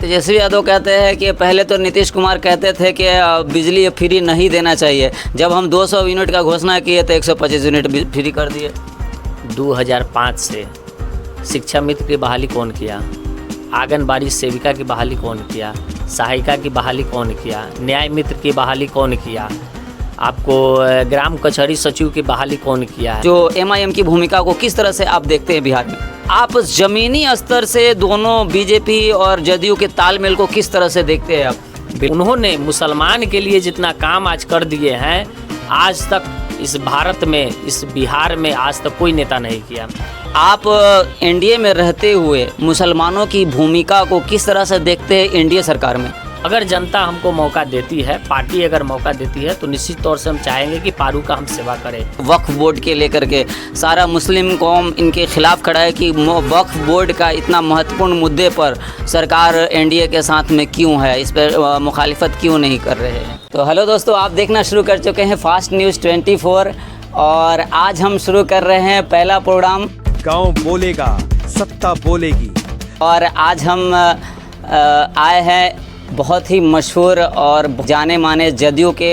तेजस्वी यादव कहते हैं कि पहले तो नीतीश कुमार कहते थे कि बिजली फ्री नहीं देना चाहिए, जब हम 200 यूनिट का घोषणा किए तो 125 यूनिट फ्री कर दिए। 2005 से शिक्षा मित्र की बहाली कौन किया, आंगनबाड़ी सेविका की बहाली कौन किया, सहायिका की बहाली कौन किया, न्याय मित्र की बहाली कौन किया, आपको ग्राम कचहरी सचिव की बहाली कौन किया है। जो एमआईएम की भूमिका को किस तरह से आप देखते हैं बिहार में? आप ज़मीनी स्तर से दोनों बीजेपी और जदयू के तालमेल को किस तरह से देखते हैं आप? उन्होंने मुसलमान के लिए जितना काम आज कर दिए हैं, आज तक इस भारत में, इस बिहार में आज तक कोई नेता नहीं किया। आप एनडीए में रहते हुए मुसलमानों की भूमिका को किस तरह से देखते हैं एनडीए सरकार में? अगर जनता हमको मौका देती है, पार्टी अगर मौका देती है, तो निश्चित तौर से हम चाहेंगे कि पारू का हम सेवा करें। वक्फ बोर्ड के लेकर के सारा मुस्लिम कौम इनके खिलाफ खड़ा है कि वक्फ बोर्ड का इतना महत्वपूर्ण मुद्दे पर सरकार एनडीए के साथ में क्यों है, इस पर मुखालिफत क्यों नहीं कर रहे हैं। तो हेलो दोस्तों, आप देखना शुरू कर चुके हैं फास्ट न्यूज़ 24 और आज हम शुरू कर रहे हैं पहला प्रोग्राम गाँव बोलेगा सत्ता बोलेगी। और आज हम आए हैं बहुत ही मशहूर और जाने माने जदयू के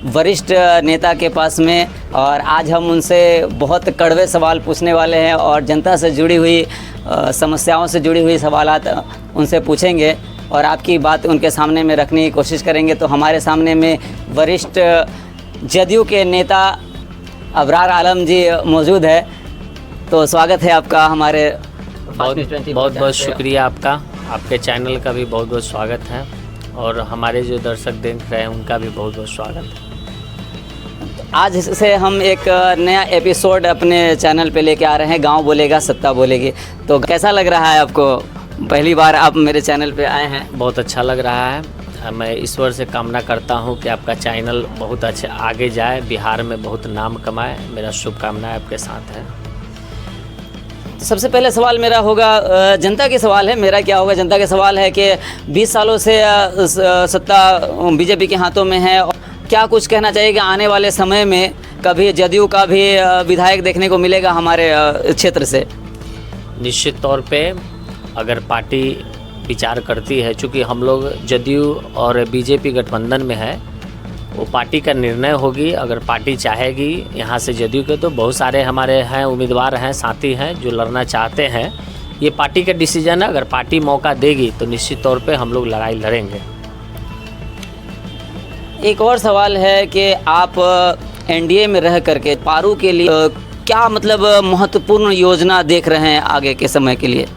वरिष्ठ नेता के पास में, और आज हम उनसे बहुत कड़वे सवाल पूछने वाले हैं और जनता से जुड़ी हुई समस्याओं से जुड़ी हुई सवालात उनसे पूछेंगे और आपकी बात उनके सामने में रखने की कोशिश करेंगे। तो हमारे सामने में वरिष्ठ जदयू के नेता अबरार आलम जी मौजूद है। तो स्वागत है आपका हमारे बहुत बहुत शुक्रिया आपका, आपके चैनल का भी बहुत बहुत स्वागत है और हमारे जो दर्शक देख रहे हैं उनका भी बहुत बहुत स्वागत है। आज से हम एक नया एपिसोड अपने चैनल पे लेके आ रहे हैं, गांव बोलेगा सत्ता बोलेगी। तो कैसा लग रहा है आपको, पहली बार आप मेरे चैनल पे आए हैं? बहुत अच्छा लग रहा है। मैं ईश्वर से कामना करता हूं कि आपका चैनल बहुत अच्छे आगे जाए, बिहार में बहुत नाम कमाए। मेरा शुभकामनाएं आपके साथ है। सबसे पहले सवाल मेरा होगा, जनता के सवाल है, मेरा क्या होगा, जनता के सवाल है कि 20 सालों से सत्ता बीजेपी के हाथों में है। क्या कुछ कहना चाहिए कि आने वाले समय में कभी जदयू का भी विधायक देखने को मिलेगा हमारे क्षेत्र से? निश्चित तौर पे अगर पार्टी विचार करती है, चूँकि हम लोग जदयू और बीजेपी गठबंधन में है, वो पार्टी का निर्णय होगी। अगर पार्टी चाहेगी यहाँ से जदयू के, तो बहुत सारे हमारे हैं उम्मीदवार हैं, साथी हैं जो लड़ना चाहते हैं। ये पार्टी का डिसीजन है। अगर पार्टी मौका देगी तो निश्चित तौर पे हम लोग लड़ाई लड़ेंगे। एक और सवाल है कि आप एनडीए में रह करके पारू के लिए क्या मतलब महत्वपूर्ण योजना देख रहे हैं आगे के समय के लिए?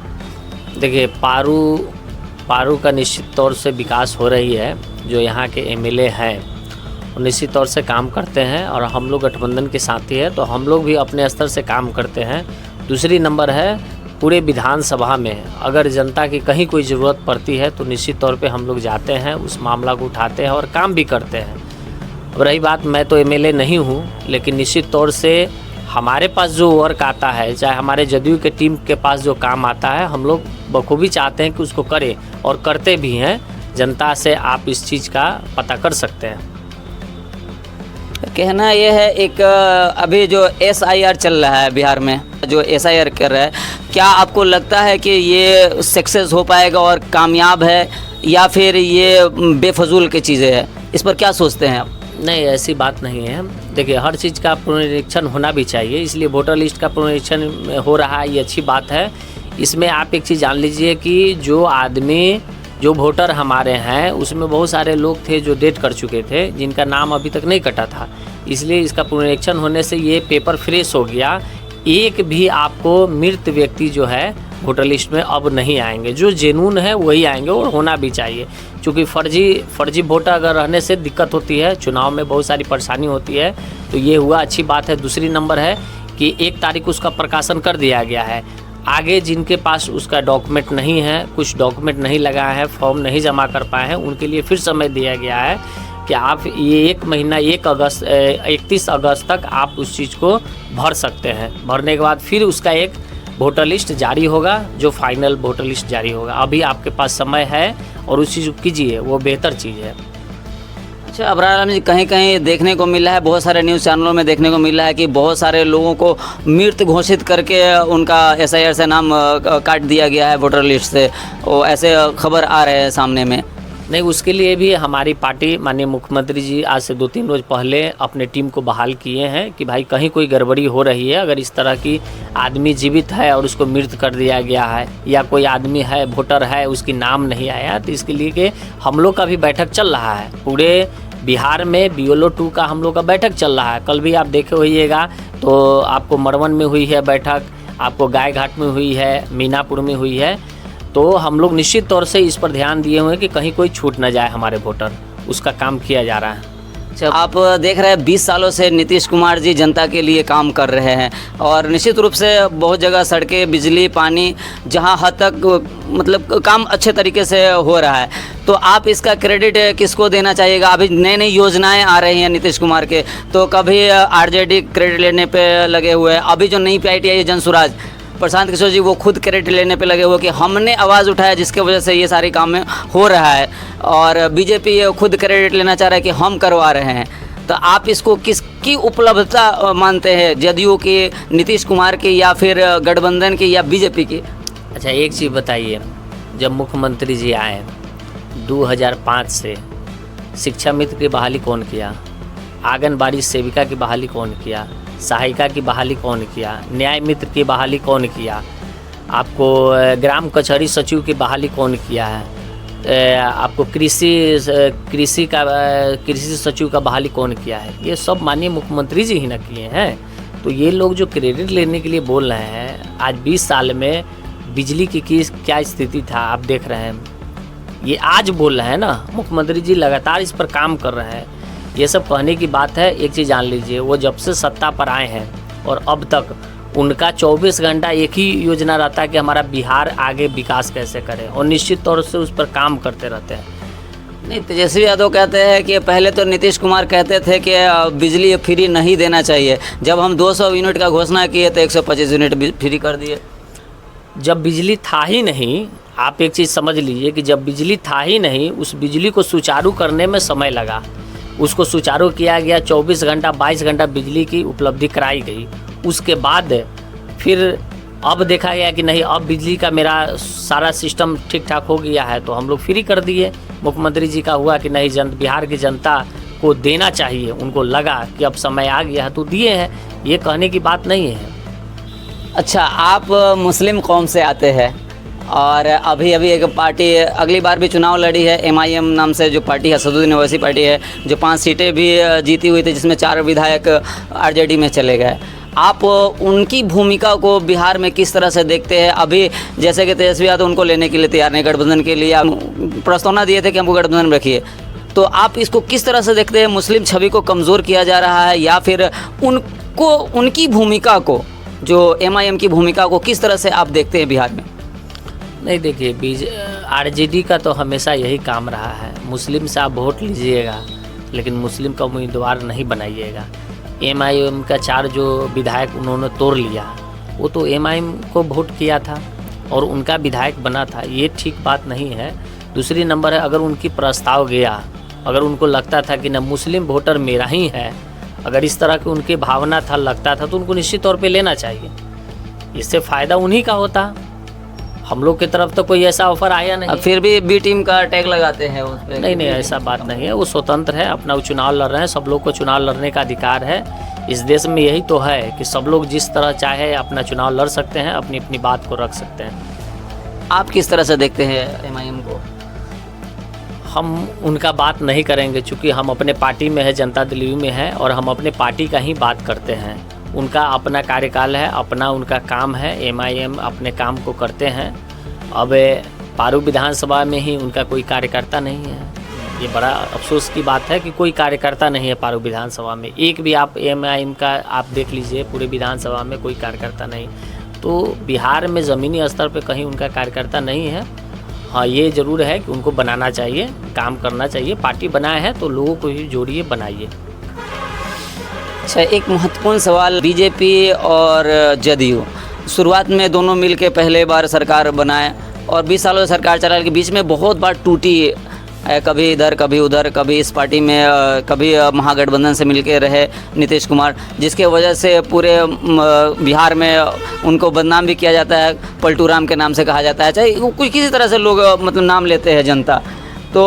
देखिए, पारू का निश्चित तौर से विकास हो रही है। जो यहाँ के एमएलए हैं वो निश्चित तौर से काम करते हैं और हम लोग गठबंधन के साथी हैं, तो हम लोग भी अपने स्तर से काम करते हैं। दूसरी नंबर है, पूरे विधानसभा में अगर जनता की कहीं कोई ज़रूरत पड़ती है तो निश्चित तौर पे हम लोग जाते हैं, उस मामला को उठाते हैं और काम भी करते हैं। अब रही बात, मैं तो एमएलए नहीं हूँ, लेकिन निश्चित तौर से हमारे पास जो वर्क आता है, चाहे हमारे जदयू के टीम के पास जो काम आता है, हम लोग बखूबी चाहते हैं कि उसको करें और करते भी हैं। जनता से आप इस चीज़ का पता कर सकते हैं। कहना ये है, एक अभी जो SIR चल रहा है बिहार में, जो SIR कर रहा है, क्या आपको लगता है कि ये सक्सेस हो पाएगा और कामयाब है, या फिर ये बेफजूल की चीज़ें हैं? इस पर क्या सोचते हैं आप? नहीं, ऐसी बात नहीं है। देखिए, हर चीज़ का पुनरीक्षण होना भी चाहिए, इसलिए वोटर लिस्ट का पुनरीक्षण हो रहा है, ये अच्छी बात है। इसमें आप एक चीज़ जान लीजिए कि जो वोटर हमारे हैं उसमें बहुत सारे लोग थे जो डेट कर चुके थे, जिनका नाम अभी तक नहीं कटा था। इसलिए इसका पुनरीक्षण होने से ये पेपर फ्रेश हो गया। एक भी आपको मृत व्यक्ति जो है वोटर लिस्ट में अब नहीं आएंगे, जो जेनून है वही आएंगे और होना भी चाहिए। क्योंकि फर्जी वोटर अगर रहने से दिक्कत होती है, चुनाव में बहुत सारी परेशानी होती है, तो ये हुआ, अच्छी बात है। दूसरी नंबर है कि 1 तारीख उसका प्रकाशन कर दिया गया है। आगे जिनके पास उसका डॉक्यूमेंट नहीं है, कुछ डॉक्यूमेंट नहीं लगाया है, फॉर्म नहीं जमा कर पाए हैं, उनके लिए फिर समय दिया गया है कि आप ये 1 महीना 31 अगस्त तक आप उस चीज़ को भर सकते हैं। भरने के बाद फिर उसका एक वोटर लिस्ट जारी होगा, जो फाइनल वोटर लिस्ट जारी होगा। अभी आपके पास समय है और उस चीज़ को कीजिए, वो बेहतर चीज़ है। अच्छा अबरार आलम जी, कहीं कहीं देखने को मिला है, बहुत सारे न्यूज़ चैनलों में देखने को मिला है कि बहुत सारे लोगों को मृत घोषित करके उनका SIR से नाम काट दिया गया है वोटर लिस्ट से, वो ऐसे खबर आ रहे हैं सामने में। नहीं, उसके लिए भी हमारी पार्टी माननीय मुख्यमंत्री जी आज से 2-3 रोज़ पहले अपने टीम को बहाल किए हैं कि भाई कहीं कोई गड़बड़ी हो रही है, अगर इस तरह की आदमी जीवित है और उसको मृत कर दिया गया है, या कोई आदमी है वोटर है उसकी नाम नहीं आया, तो इसके लिए कि हम लोग का भी बैठक चल रहा है। पूरे बिहार में BLO 2 का हम लोग का बैठक चल रहा है। कल भी आप देखे होइएगा तो आपको मरवन में हुई है बैठक, आपको गाय घाट में हुई है, मीनापुर में हुई है। तो हम लोग निश्चित तौर से इस पर ध्यान दिए हुए हैं कि कहीं कोई छूट न जाए हमारे वोटर, उसका काम किया जा रहा है। अच्छा, आप देख रहे हैं 20 सालों से नीतीश कुमार जी जनता के लिए काम कर रहे हैं और निश्चित रूप से बहुत जगह सड़कें, बिजली, पानी, जहां हद तक मतलब काम अच्छे तरीके से हो रहा है, तो आप इसका क्रेडिट किसको देना चाहिएगा? अभी नई नई योजनाएं आ रही हैं नीतीश कुमार के, तो कभी RJD क्रेडिट लेने पे लगे हुए हैं, अभी जो नई PIT आई है जनसुराज, प्रशांत किशोर जी वो खुद क्रेडिट लेने पे लगे हुए कि हमने आवाज़ उठाया जिसके वजह से ये सारे काम में हो रहा है, और BJP खुद क्रेडिट लेना चाह रहा है कि हम करवा रहे हैं। तो आप इसको किसकी उपलब्धता मानते हैं, जदयू की, नीतीश कुमार की, या फिर गठबंधन की, या BJP की? अच्छा, एक चीज़ बताइए, जब मुख्यमंत्री जी आए 2005 से शिक्षा मित्र की बहाली कौन किया, आंगनबाड़ी सेविका की बहाली कौन किया, सहायिका की बहाली कौन किया, न्याय मित्र की बहाली कौन किया, आपको ग्राम कचहरी सचिव की बहाली कौन किया है, आपको कृषि सचिव का बहाली कौन किया है? ये सब माननीय मुख्यमंत्री जी ही न किए हैं। तो ये लोग जो क्रेडिट लेने के लिए बोल रहे हैं, आज 20 साल में बिजली की क्या स्थिति था आप देख रहे हैं, ये आज बोल रहे हैं ना। मुख्यमंत्री जी लगातार इस पर काम कर रहे हैं, ये सब कहने की बात है। एक चीज़ जान लीजिए, वो जब से सत्ता पर आए हैं और अब तक उनका 24 घंटा एक ही योजना रहता है कि हमारा बिहार आगे विकास कैसे करे, और निश्चित तौर से उस पर काम करते रहते हैं। नहीं, तेजस्वी यादव कहते हैं कि पहले तो नीतीश कुमार कहते थे कि बिजली फ्री नहीं देना चाहिए, जब हम 200 यूनिट का घोषणा किए तो 125 यूनिट फ्री कर दिए। जब बिजली था ही नहीं, आप एक चीज़ समझ लीजिए कि जब बिजली था ही नहीं, उस बिजली को सुचारू करने में समय लगा, उसको सुचारू किया गया, 24 घंटा 22 घंटा बिजली की उपलब्धि कराई गई। उसके बाद फिर अब देखा गया कि नहीं, अब बिजली का मेरा सारा सिस्टम ठीक ठाक हो गया है, तो हम लोग फ्री कर दिए। मुख्यमंत्री जी का हुआ कि नहीं, बिहार की जनता को देना चाहिए, उनको लगा कि अब समय आ गया है तो दिए हैं, ये कहने की बात नहीं है। अच्छा, आप मुस्लिम कौम से आते हैं और अभी एक पार्टी अगली बार भी चुनाव लड़ी है, MIM नाम से जो पार्टी है, असदुद्दीन ओवैसी पार्टी है, जो 5 सीटें भी जीती हुई थी, जिसमें 4 विधायक RJD में चले गए। आप उनकी भूमिका को बिहार में किस तरह से देखते हैं? अभी जैसे कि तेजस्वी यादव उनको लेने के लिए तैयार नहीं, गठबंधन के लिए प्रस्तावना दिए थे कि हमको गठबंधन में रखिए, तो आप इसको किस तरह से देखते हैं? मुस्लिम छवि को कमज़ोर किया जा रहा है, या फिर उनकी भूमिका को, जो MIM की भूमिका को किस तरह से आप देखते हैं बिहार में? नहीं, देखिए, RJD का तो हमेशा यही काम रहा है, मुस्लिम से आप वोट लीजिएगा लेकिन मुस्लिम का उम्मीदवार नहीं बनाइएगा। MIM का 4 जो विधायक उन्होंने तोड़ लिया, वो तो MIM को वोट किया था और उनका विधायक बना था, ये ठीक बात नहीं है। दूसरी नंबर है, अगर उनकी प्रस्ताव गया, अगर उनको लगता था कि न मुस्लिम वोटर मेरा ही है, अगर इस तरह की उनकी भावना था, लगता था, तो उनको निश्चित तौर पे लेना चाहिए, इससे फ़ायदा उन्हीं का होता। हम लोग की तरफ तो कोई ऐसा ऑफर आया नहीं। फिर भी B टीम का टैग लगाते हैं उस पे। नहीं, ऐसा बात नहीं है, वो स्वतंत्र है, अपना चुनाव लड़ रहे हैं, सब लोग को चुनाव लड़ने का अधिकार है। इस देश में यही तो है कि सब लोग जिस तरह चाहे अपना चुनाव लड़ सकते हैं, अपनी अपनी बात को रख सकते हैं। आप किस तरह से देखते हैं MIM को? हम उनका बात नहीं करेंगे, चूँकि हम अपने पार्टी में है, जनता दल यू में है, और हम अपने पार्टी का ही बात करते हैं। उनका अपना कार्यकाल है, अपना उनका काम है, MIM अपने काम को करते हैं। अब पारू विधानसभा में ही उनका कोई कार्यकर्ता नहीं है, ये बड़ा अफसोस की बात है कि कोई कार्यकर्ता नहीं है पारू विधानसभा में। एक भी आप MIM का आप देख लीजिए, पूरे विधानसभा में कोई कार्यकर्ता नहीं। तो बिहार में ज़मीनी स्तर पे कहीं उनका कार्यकर्ता नहीं है। हाँ, ये ज़रूर है कि उनको बनाना चाहिए, काम करना चाहिए, पार्टी बनाए हैं तो लोगों को ही जोड़िए, बनाइए। अच्छा, एक महत्वपूर्ण सवाल, BJP और जदयू शुरुआत में दोनों मिल के पहले बार सरकार बनाए और 20 सालों से सरकार चला के बीच में बहुत बार टूटी, कभी इधर कभी उधर, कभी इस पार्टी में, कभी महागठबंधन से मिलके रहे नीतीश कुमार, जिसके वजह से पूरे बिहार में उनको बदनाम भी किया जाता है, पलटू राम के नाम से कहा जाता है, चाहे कोई किसी तरह से लोग मतलब नाम लेते हैं जनता। तो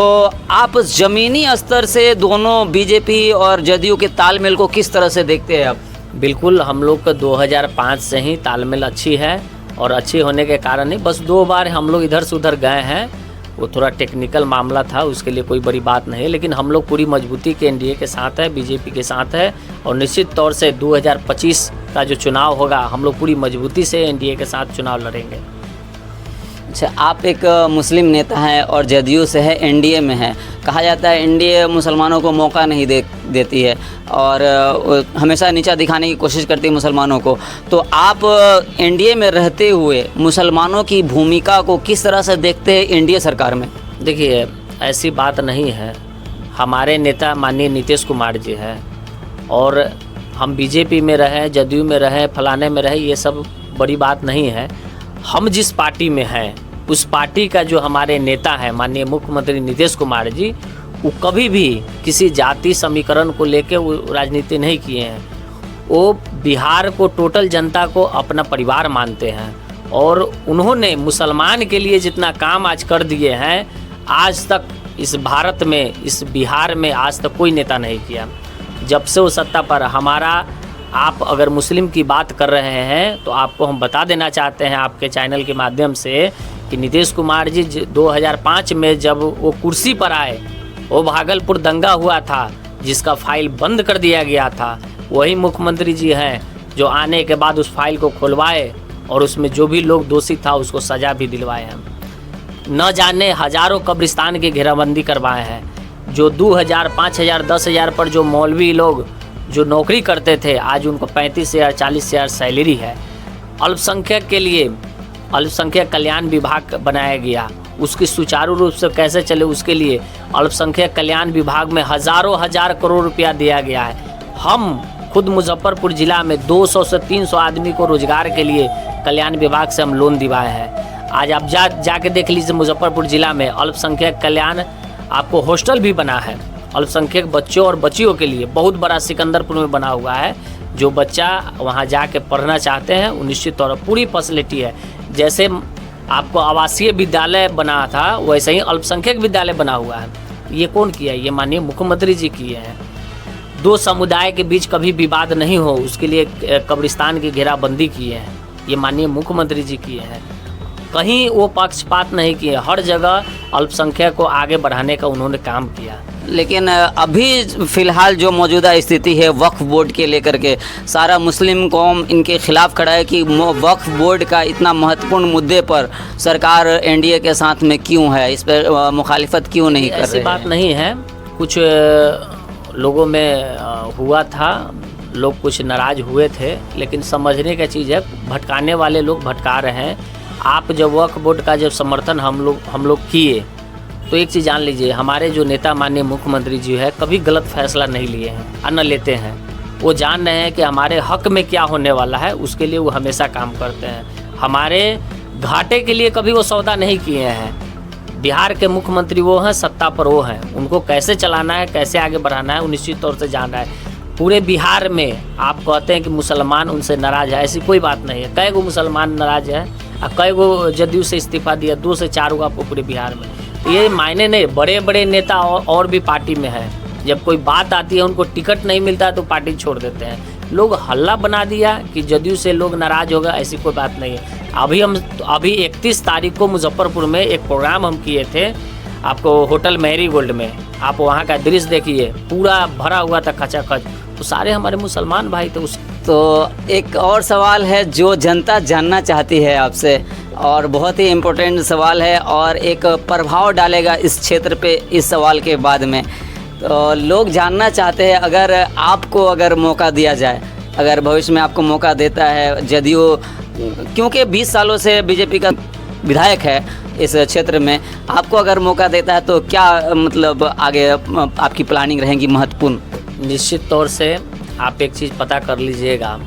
आप ज़मीनी स्तर से दोनों बीजेपी और जदयू के तालमेल को किस तरह से देखते हैं आप? बिल्कुल, हम लोग का 2005 से ही तालमेल अच्छी है, और अच्छी होने के कारण ही बस 2 बार हम लोग इधर से उधर गए हैं, वो थोड़ा टेक्निकल मामला था, उसके लिए कोई बड़ी बात नहीं है। लेकिन हम लोग पूरी मजबूती के एनडीए के साथ है, बीजेपी के साथ है, और निश्चित तौर से 2025 का जो चुनाव होगा हम लोग पूरी मजबूती से एनडीए के साथ चुनाव लड़ेंगे। अच्छा, आप एक मुस्लिम नेता हैं और जदयू से है, एनडीए में है। कहा जाता है एनडीए मुसलमानों को मौका नहीं देती है और हमेशा नीचा दिखाने की कोशिश करती है मुसलमानों को। तो आप एनडीए में रहते हुए मुसलमानों की भूमिका को किस तरह से देखते हैं एनडीए सरकार में? देखिए, ऐसी बात नहीं है। हमारे नेता माननीय नीतीश कुमार जी हैं, और हम बीजेपी में रहे, जदयू में रहे, फलाने में रहे, ये सब बड़ी बात नहीं है। हम जिस पार्टी में हैं उस पार्टी का जो हमारे नेता है माननीय मुख्यमंत्री नीतीश कुमार जी, वो कभी भी किसी जाति समीकरण को लेके वो राजनीति नहीं किए हैं। वो बिहार को, टोटल जनता को अपना परिवार मानते हैं, और उन्होंने मुसलमान के लिए जितना काम आज कर दिए हैं, आज तक इस भारत में, इस बिहार में आज तक कोई नेता नहीं किया। जब से वो सत्ता पर, हमारा, आप अगर मुस्लिम की बात कर रहे हैं तो आपको हम बता देना चाहते हैं आपके चैनल के माध्यम से कि नीतीश कुमार जी 2005 में जब वो कुर्सी पर आए, वो भागलपुर दंगा हुआ था जिसका फाइल बंद कर दिया गया था, वही मुख्यमंत्री जी हैं जो आने के बाद उस फाइल को खुलवाए और उसमें जो भी लोग दोषी था उसको सज़ा भी दिलवाए हैं। न जाने हज़ारों कब्रिस्तान की घेराबंदी करवाए हैं। जो 2000, 5000, 10,000 पर जो मौलवी लोग जो नौकरी करते थे, आज उनको 35,000, 40,000 सैलरी है। अल्पसंख्यक के लिए अल्पसंख्यक कल्याण विभाग बनाया गया, उसकी सुचारू रूप से कैसे चले उसके लिए अल्पसंख्यक कल्याण विभाग में हज़ारों हजार करोड़ रुपया दिया गया है। हम खुद मुजफ्फरपुर ज़िला में 200 से 300 आदमी को रोजगार के लिए कल्याण विभाग से हम लोन दिवाए हैं। आज आप जाके देख लीजिए, मुजफ्फरपुर ज़िला में अल्पसंख्यक कल्याण आपको हॉस्टल भी बना है अल्पसंख्यक बच्चों और बच्चियों के लिए, बहुत बड़ा सिकंदरपुर में बना हुआ है। जो बच्चा वहाँ जाके पढ़ना चाहते हैं वो निश्चित तौर पर पूरी फैसिलिटी है। जैसे आपको आवासीय विद्यालय बना था, वैसे ही अल्पसंख्यक विद्यालय बना हुआ है। ये कौन किया है? ये माननीय मुख्यमंत्री जी किए हैं। 2 समुदाय के बीच कभी विवाद नहीं हो उसके लिए कब्रिस्तान की घेराबंदी किए हैं, ये माननीय मुख्यमंत्री जी किए हैं। कहीं वो पक्षपात नहीं किए, हर जगह अल्पसंख्यक को आगे बढ़ाने का उन्होंने काम किया। लेकिन अभी फ़िलहाल जो मौजूदा स्थिति है वक्फ बोर्ड के लेकर के, सारा मुस्लिम कौम इनके खिलाफ खड़ा है कि वक्फ बोर्ड का इतना महत्वपूर्ण मुद्दे पर सरकार एनडीए के साथ में क्यों है, इस पर मुखालिफत क्यों नहीं कर रही है? ऐसी बात नहीं है। कुछ लोगों में हुआ था, लोग कुछ नाराज़ हुए थे, लेकिन समझने का चीज़ है, भटकाने वाले लोग भटका रहे हैं। आप जब वक्फ बोर्ड का जब समर्थन हम लोग किए तो एक चीज़ जान लीजिए, हमारे जो नेता माननीय मुख्यमंत्री जी है कभी गलत फैसला नहीं लिए हैं और न लेते हैं। वो जान रहे हैं कि हमारे हक में क्या होने वाला है, उसके लिए वो हमेशा काम करते हैं। हमारे घाटे के लिए कभी वो सौदा नहीं किए हैं। बिहार के मुख्यमंत्री वो हैं, सत्ता पर वो हैं, उनको कैसे चलाना है, कैसे आगे बढ़ाना है वो निश्चित तौर से जान रहा है। पूरे बिहार में आप कहते हैं कि मुसलमान उनसे नाराज़ है, ऐसी कोई बात नहीं है। कई गो मुसलमान नाराज़ है और कई गो जदयू से इस्तीफा दिया, 2 से 4 गो आपको पूरे बिहार में। ये मायने नहीं, बड़े बड़े नेता और भी पार्टी में है, जब कोई बात आती है उनको टिकट नहीं मिलता तो पार्टी छोड़ देते हैं। लोग हल्ला बना दिया कि जदयू से लोग नाराज़ होगा, ऐसी कोई बात नहीं है। अभी 31 तारीख को मुजफ्फरपुर में एक प्रोग्राम हम किए थे, आपको होटल मैरी गोल्ड में, आप वहाँ का दृश्य देखिए, पूरा भरा हुआ था खचाखच, तो सारे हमारे मुसलमान भाई थे उस। तो एक और सवाल है जो जनता जानना चाहती है आपसे, और बहुत ही इम्पोर्टेंट सवाल है और एक प्रभाव डालेगा इस क्षेत्र पे इस सवाल के बाद में। तो लोग जानना चाहते हैं, अगर आपको मौका दिया जाए, अगर भविष्य में आपको मौका देता है जदयू, क्योंकि 20 सालों से बीजेपी का विधायक है इस क्षेत्र में, आपको अगर मौका देता है तो क्या मतलब आगे आपकी प्लानिंग रहेगी महत्वपूर्ण? निश्चित तौर से आप एक चीज़ पता कर लीजिएगा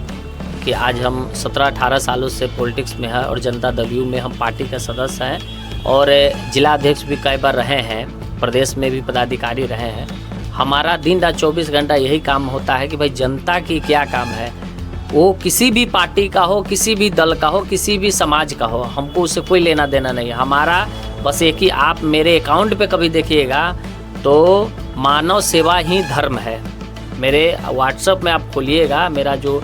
कि आज हम 17-18 सालों से पॉलिटिक्स में हैं और जनता दल यू में हम पार्टी का सदस्य हैं। और जिला अध्यक्ष भी कई बार रहे हैं, प्रदेश में भी पदाधिकारी रहे हैं। हमारा दिन रात 24 घंटा यही काम होता है कि भाई जनता की क्या काम है, वो किसी भी पार्टी का हो, किसी भी दल का हो, किसी भी समाज का हो, हमको उससे कोई लेना देना नहीं है। हमारा बस एक ही, आप मेरे अकाउंट पे कभी देखिएगा तो मानव सेवा ही धर्म है। मेरे व्हाट्सएप में आप खोलिएगा, मेरा जो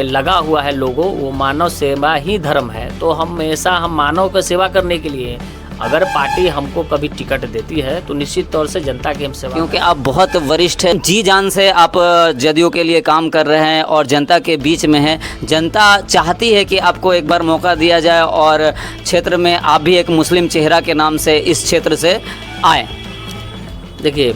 लगा हुआ है लोगो, वो मानव सेवा ही धर्म है। तो हमेशा हम मानव को सेवा करने के लिए, अगर पार्टी हमको कभी टिकट देती है तो निश्चित तौर से जनता की हम सेवा, क्योंकि आप बहुत वरिष्ठ हैं, जी जान से आप जदयू के लिए काम कर रहे हैं और जनता के बीच में हैं। जनता चाहती है कि आपको एक बार मौका दिया जाए और क्षेत्र में आप भी एक मुस्लिम चेहरा के नाम से इस क्षेत्र से आए। देखिए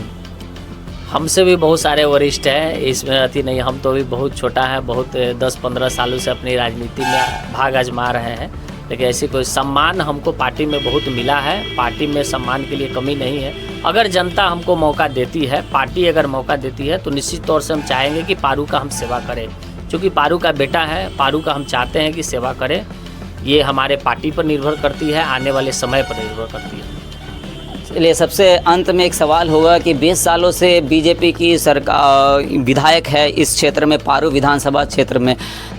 हमसे भी बहुत सारे वरिष्ठ हैं, इसमें अति नहीं, हम तो भी बहुत छोटा है, बहुत 10-15 सालों से अपनी राजनीति में भाग आजमा रहे हैं। लेकिन ऐसी कोई सम्मान हमको पार्टी में बहुत मिला है, पार्टी में सम्मान के लिए कमी नहीं है। अगर जनता हमको मौका देती है, पार्टी अगर मौका देती है तो निश्चित तौर से हम चाहेंगे कि पारू का हम सेवा करें, क्योंकि पारू का बेटा है, पारू का हम चाहते हैं कि सेवा करें। ये हमारे पार्टी पर निर्भर करती है, आने वाले समय पर निर्भर करती है। चलिए, सबसे अंत में एक सवाल होगा कि 20 सालों से बीजेपी की सरकार विधायक है इस क्षेत्र में, पारू विधानसभा क्षेत्र में,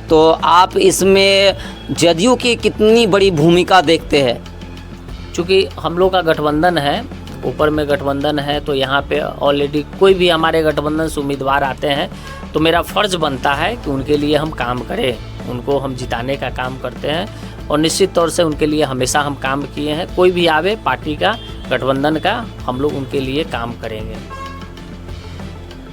तो आप इसमें जदयू की कितनी बड़ी भूमिका देखते हैं? चूँकि हम लोग का गठबंधन है, ऊपर में गठबंधन है, तो यहाँ पे ऑलरेडी कोई भी हमारे गठबंधन से उम्मीदवार आते हैं तो मेरा फ़र्ज़ बनता है कि उनके लिए हम काम करें, उनको हम जिताने का काम करते हैं और निश्चित तौर से उनके लिए हमेशा हम काम किए हैं। कोई भी आवे पार्टी का, गठबंधन का, हम लोग उनके लिए काम करेंगे।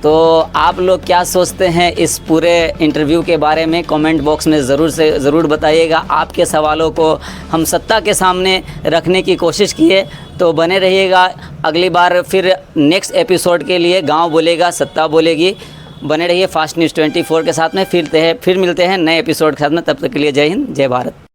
तो आप लोग क्या सोचते हैं इस पूरे इंटरव्यू के बारे में? कमेंट बॉक्स में ज़रूर बताइएगा। आपके सवालों को हम सत्ता के सामने रखने की कोशिश किए, तो बने रहिएगा। अगली बार फिर नेक्स्ट एपिसोड के लिए गांव बोलेगा सत्ता बोलेगी, बने रहिए फास्ट न्यूज़ 24 के साथ में। फिर मिलते हैं नए एपिसोड के साथ में। तब तक के लिए जय हिंद, जय भारत।